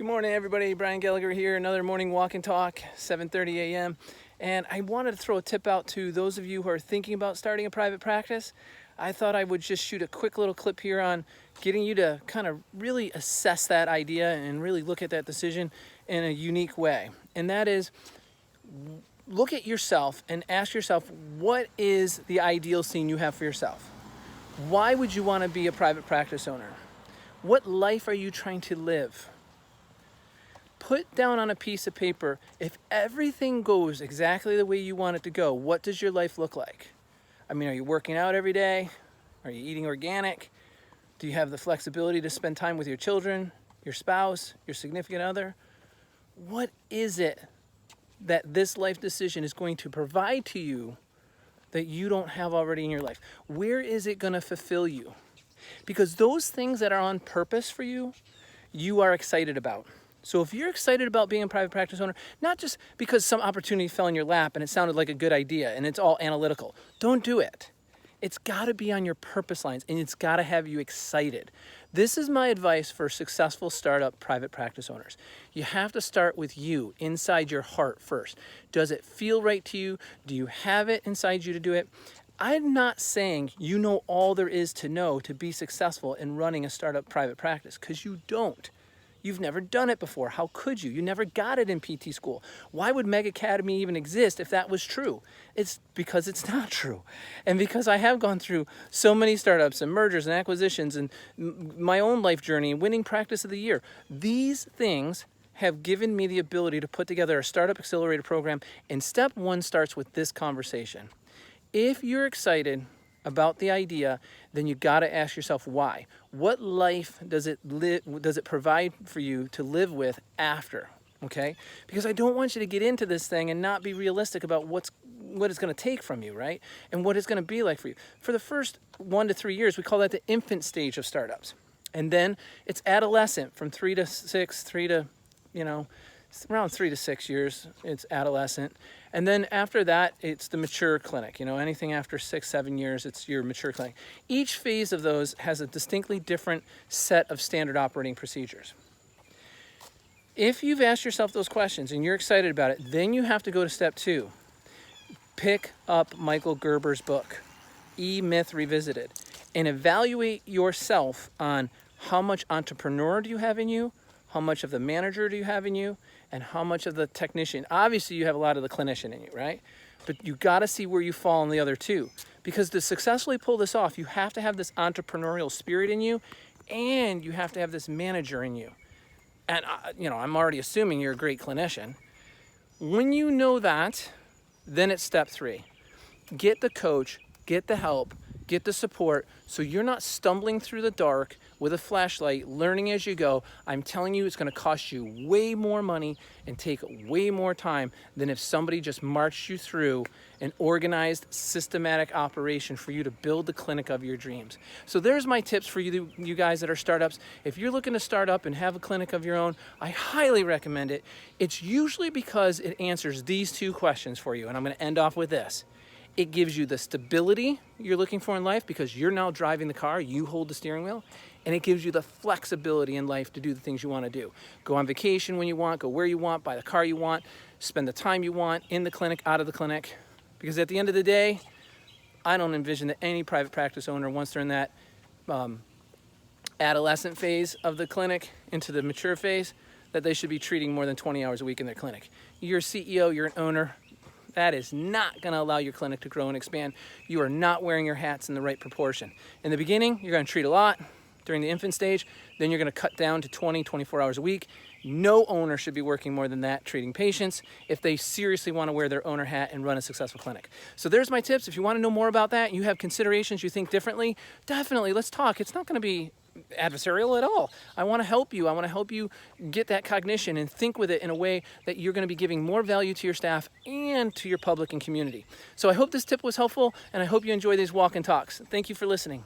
Good morning, everybody. Brian Gallagher here. Another morning walk and talk, 7:30 a.m. And I wanted to throw a tip out to those of you who are thinking about starting a private practice. I thought I would just shoot a quick little clip here on getting you to kind of really assess that idea and really look at that decision in a unique way. And that is, look at yourself and ask yourself, what is the ideal scene you have for yourself? Why would you want to be a private practice owner? What life are you trying to live? Put down on a piece of paper, if everything goes exactly the way you want it to go, what does your life look like? I mean, are you working out every day? Are you eating organic? Do you have the flexibility to spend time with your children, your spouse, your significant other? What is it that this life decision is going to provide to you that you don't have already in your life? Where is it going to fulfill you? Because those things that are on purpose for you, you are excited about. So if you're excited about being a private practice owner, not just because some opportunity fell in your lap and it sounded like a good idea and it's all analytical, don't do it. It's got to be on your purpose lines and it's got to have you excited. This is my advice for successful startup private practice owners. You have to start with you, inside your heart first. Does it feel right to you? Do you have it inside you to do it? I'm not saying you know all there is to know to be successful in running a startup private practice, because you don't. You've never done it before. How could you? You never got it in PT school. Why would Meg Academy even exist if that was true? It's because it's not true. And because I have gone through so many startups and mergers and acquisitions and my own life journey and winning practice of the year, these things have given me the ability to put together a startup accelerator program. And step one starts with this conversation. If you're excited about the idea, then you got to ask yourself why. What life does it provide for you to live with after? Okay? Because I don't want you to get into this thing and not be realistic about what it's going to take from you, right? And what it's going to be like for you. For the first 1 to 3 years, we call that the infant stage of startups. And then it's adolescent, from 3 to 6, around 3 to 6 years, it's adolescent. And then after that, it's the mature clinic. Anything after 6, 7 years, it's your mature clinic. Each phase of those has a distinctly different set of standard operating procedures. If you've asked yourself those questions and you're excited about it, then you have to go to step 2. Pick up Michael Gerber's book, E-Myth Revisited, and evaluate yourself on how much entrepreneur do you have in you, how much of the manager do you have in you, and how much of the technician. Obviously, you have a lot of the clinician in you, right? But you got to see where you fall in the other two. Because to successfully pull this off, you have to have this entrepreneurial spirit in you, and you have to have this manager in you. And, I'm already assuming you're a great clinician. When you know that, then it's step 3. Get the coach, get the help, get the support, so you're not stumbling through the dark with a flashlight, learning as you go. I'm telling you, it's going to cost you way more money and take way more time than if somebody just marched you through an organized, systematic operation for you to build the clinic of your dreams. So there's my tips for you guys that are startups. If you're looking to start up and have a clinic of your own, I highly recommend it. It's usually because it answers these 2 questions for you, and I'm going to end off with this. It gives you the stability you're looking for in life because you're now driving the car, you hold the steering wheel, and it gives you the flexibility in life to do the things you want to do. Go on vacation when you want, go where you want, buy the car you want, spend the time you want in the clinic, out of the clinic. Because at the end of the day, I don't envision that any private practice owner, once they're in that adolescent phase of the clinic into the mature phase, that they should be treating more than 20 hours a week in their clinic. You're a CEO, you're an owner. That is not going to allow your clinic to grow and expand. You are not wearing your hats in the right proportion. In the beginning, you're going to treat a lot during the infant stage. Then you're going to cut down to 20, 24 hours a week. No owner should be working more than that treating patients if they seriously want to wear their owner hat and run a successful clinic. So there's my tips. If you want to know more about that, you have considerations, you think differently, definitely let's talk. It's not going to be adversarial at all. I want to help you. I want to help you get that cognition and think with it in a way that you're going to be giving more value to your staff and to your public and community. So I hope this tip was helpful, and I hope you enjoy these walk and talks. Thank you for listening.